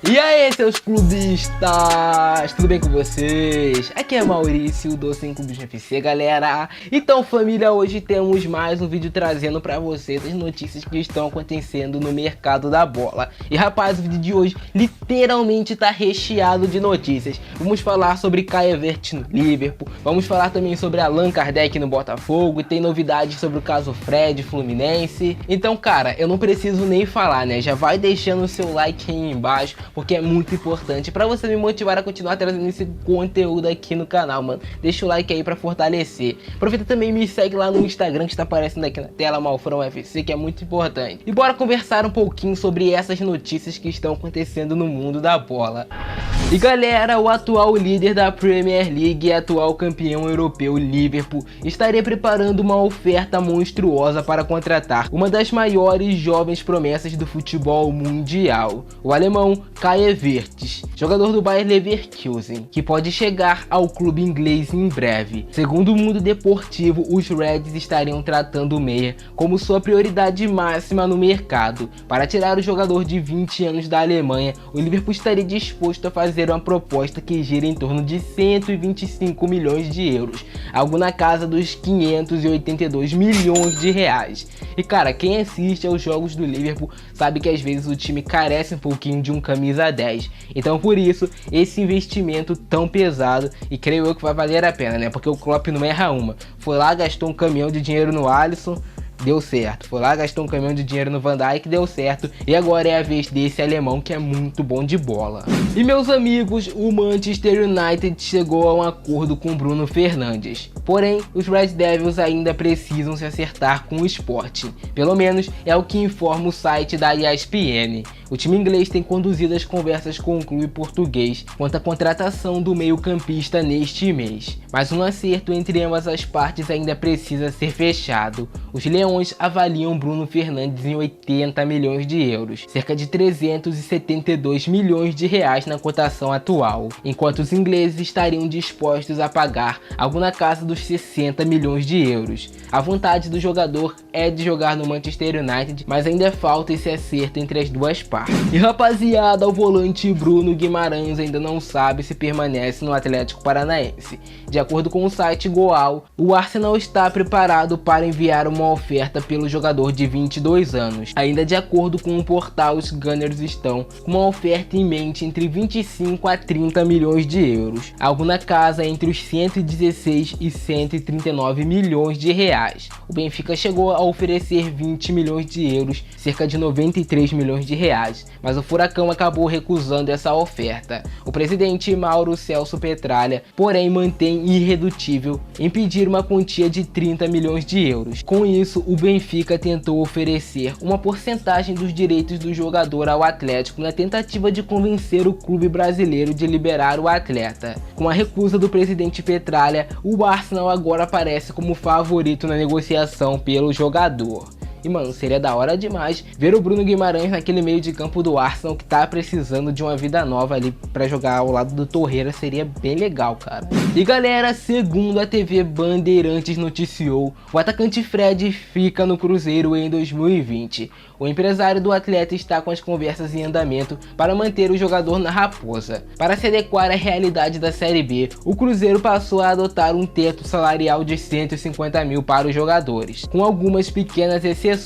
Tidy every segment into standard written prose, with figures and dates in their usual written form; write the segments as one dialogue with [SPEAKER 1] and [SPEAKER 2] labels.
[SPEAKER 1] E aí, seus clubistas, tudo bem com vocês? Aqui é Maurício do Sem Clubismo FC, galera. Então, família, hoje temos mais um vídeo trazendo pra vocês as notícias que estão acontecendo no mercado da bola. E rapaz, o vídeo de hoje literalmente tá recheado de notícias. Vamos falar sobre Kai Havertz no Liverpool, vamos falar também sobre Allan Kardec no Botafogo, e tem novidades sobre o caso Fred Fluminense. Então, cara, eu não preciso nem falar, né? Já vai deixando o seu like aí embaixo, porque é muito importante pra você me motivar a continuar trazendo esse conteúdo aqui no canal, mano. Deixa o like aí pra fortalecer. Aproveita também e me segue lá no Instagram que está aparecendo aqui na tela, Malfrão FC, que é muito importante. E bora conversar um pouquinho sobre essas notícias que estão acontecendo no mundo da bola. E galera, o atual líder da Premier League e atual campeão europeu Liverpool estaria preparando uma oferta monstruosa para contratar uma das maiores jovens promessas do futebol mundial, o alemão Kai Havertz, jogador do Bayer Leverkusen, que pode chegar ao clube inglês em breve. Segundo o Mundo Deportivo, os Reds estariam tratando o meia como sua prioridade máxima no mercado. Para tirar o jogador de 20 anos da Alemanha, o Liverpool estaria disposto a fazer uma proposta que gira em torno de 125 milhões de euros, algo na casa dos 582 milhões de reais. E cara, quem assiste aos jogos do Liverpool sabe que às vezes o time carece um pouquinho de um camisa 10. Então por isso, esse investimento tão pesado, e creio eu que vai valer a pena, né? Porque o Klopp não erra uma. Foi lá, gastou um caminhão de dinheiro no Alisson, deu certo. Foi lá, gastou um caminhão de dinheiro no Van Dijk, deu certo. E agora é a vez desse alemão que é muito bom de bola. E meus amigos, o Manchester United chegou a um acordo com Bruno Fernandes. Porém, os Red Devils ainda precisam se acertar com o Sporting. Pelo menos é o que informa o site da ESPN. O time inglês tem conduzido as conversas com o clube português quanto à contratação do meio-campista neste mês. Mas um acerto entre ambas as partes ainda precisa ser fechado. Os Leões avaliam Bruno Fernandes em 80 milhões de euros, cerca de 372 milhões de reais na cotação atual, enquanto os ingleses estariam dispostos a pagar algo na casa dos 60 milhões de euros. A vontade do jogador é de jogar no Manchester United, mas ainda falta esse acerto entre as duas partes. E rapaziada, o volante Bruno Guimarães ainda não sabe se permanece no Atlético Paranaense. De acordo com o site Goal, o Arsenal está preparado para enviar uma oferta pelo jogador de 22 anos. Ainda de acordo com o portal, os Gunners estão com uma oferta em mente entre 25 a 30 milhões de euros, algo na casa entre os 116 e 139 milhões de reais. O Benfica chegou a oferecer 20 milhões de euros, cerca de 93 milhões de reais, mas o Furacão acabou recusando essa oferta. O presidente Mauro Celso Petralha, porém, mantém irredutível em pedir uma quantia de 30 milhões de euros. Com isso, o Benfica tentou oferecer uma porcentagem dos direitos do jogador ao Atlético na tentativa de convencer o clube brasileiro de liberar o atleta. Com a recusa do presidente Petralha, o Arsenal agora aparece como favorito na negociação pelo jogador. E mano, seria da hora demais ver o Bruno Guimarães naquele meio de campo do Arsenal que tá precisando de uma vida nova ali pra jogar ao lado do Torreira, seria bem legal, cara. E galera, segundo a TV Bandeirantes noticiou, o atacante Fred fica no Cruzeiro em 2020. O empresário do atleta está com as conversas em andamento para manter o jogador na Raposa. Para se adequar à realidade da Série B, o Cruzeiro passou a adotar um teto salarial de 150 mil para os jogadores, com algumas pequenas exceções.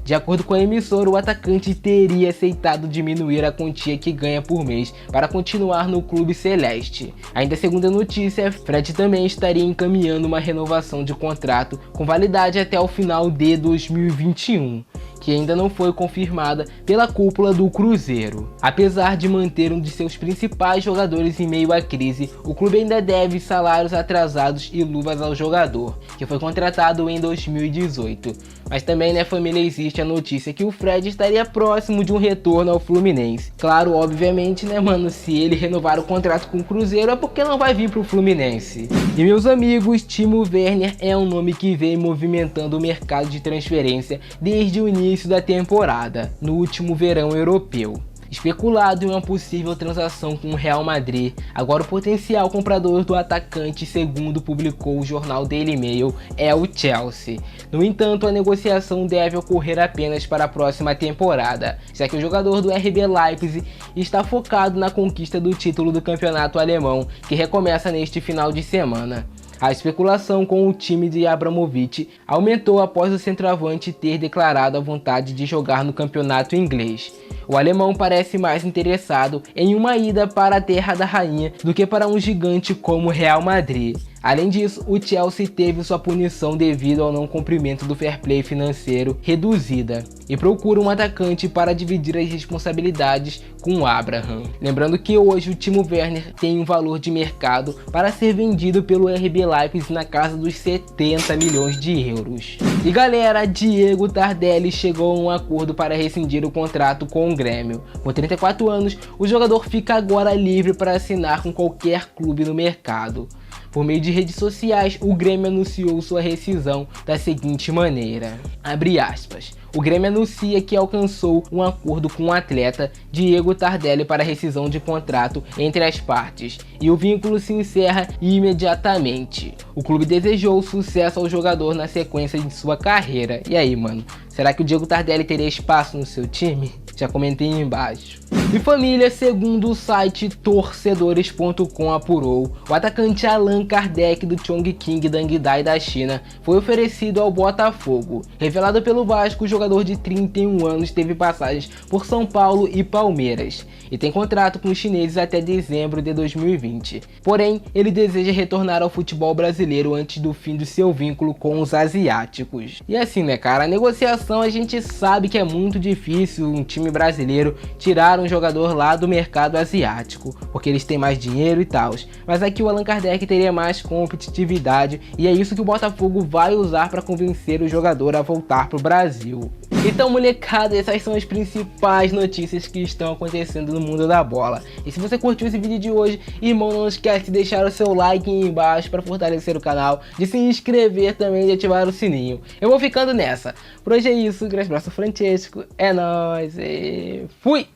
[SPEAKER 1] De acordo com a emissora, o atacante teria aceitado diminuir a quantia que ganha por mês para continuar no clube celeste. Ainda segundo a notícia, Fred também estaria encaminhando uma renovação de contrato com validade até o final de 2021. Que ainda não foi confirmada pela cúpula do Cruzeiro. Apesar de manter um de seus principais jogadores em meio à crise, o clube ainda deve salários atrasados e luvas ao jogador, que foi contratado em 2018. Mas também, né, família, existe a notícia que o Fred estaria próximo de um retorno ao Fluminense. Claro, obviamente, né, mano, se ele renovar o contrato com o Cruzeiro é porque não vai vir pro Fluminense. E meus amigos, Timo Werner é um nome que vem movimentando o mercado de transferência desde o início da temporada, no último verão europeu. Especulado em uma possível transação com o Real Madrid, agora o potencial comprador do atacante, segundo publicou o jornal Daily Mail, é o Chelsea. No entanto, a negociação deve ocorrer apenas para a próxima temporada, já que o jogador do RB Leipzig está focado na conquista do título do campeonato alemão, que recomeça neste final de semana. A especulação com o time de Abramovich aumentou após o centroavante ter declarado a vontade de jogar no campeonato inglês. O alemão parece mais interessado em uma ida para a Terra da Rainha do que para um gigante como o Real Madrid. Além disso, o Chelsea teve sua punição devido ao não cumprimento do fair play financeiro reduzida e procura um atacante para dividir as responsabilidades com o Abraham. Lembrando que hoje o Timo Werner tem um valor de mercado para ser vendido pelo RB Leipzig na casa dos 70 milhões de euros. E galera, Diego Tardelli chegou a um acordo para rescindir o contrato com o Grêmio. Com 34 anos, o jogador fica agora livre para assinar com qualquer clube no mercado. Por meio de redes sociais, o Grêmio anunciou sua rescisão da seguinte maneira, abre aspas, o Grêmio anuncia que alcançou um acordo com o atleta Diego Tardelli para rescisão de contrato entre as partes e o vínculo se encerra imediatamente. O clube desejou sucesso ao jogador na sequência de sua carreira. E aí, mano, será que o Diego Tardelli teria espaço no seu time? Já comentei aí embaixo. E família, segundo o site torcedores.com apurou, o atacante Allan Kardec do Chongqing Dangdai da China foi oferecido ao Botafogo. Revelado pelo Vasco, o jogador de 31 anos teve passagens por São Paulo e Palmeiras e tem contrato com os chineses até dezembro de 2020. Porém, ele deseja retornar ao futebol brasileiro antes do fim do seu vínculo com os asiáticos. E assim, né, cara, a negociação a gente sabe que é muito difícil um time brasileiro tirar um jogador lá do mercado asiático, porque eles têm mais dinheiro e tal. Mas aqui o Allan Kardec teria mais competitividade e é isso que o Botafogo vai usar para convencer o jogador a voltar pro Brasil. Então, molecada, essas são as principais notícias que estão acontecendo no mundo da bola. E se você curtiu esse vídeo de hoje, irmão, não esquece de deixar o seu like aí embaixo para fortalecer o canal, de se inscrever também e de ativar o sininho. Eu vou ficando nessa. Por hoje é isso, grande abraço, Francesco, é nóis e fui!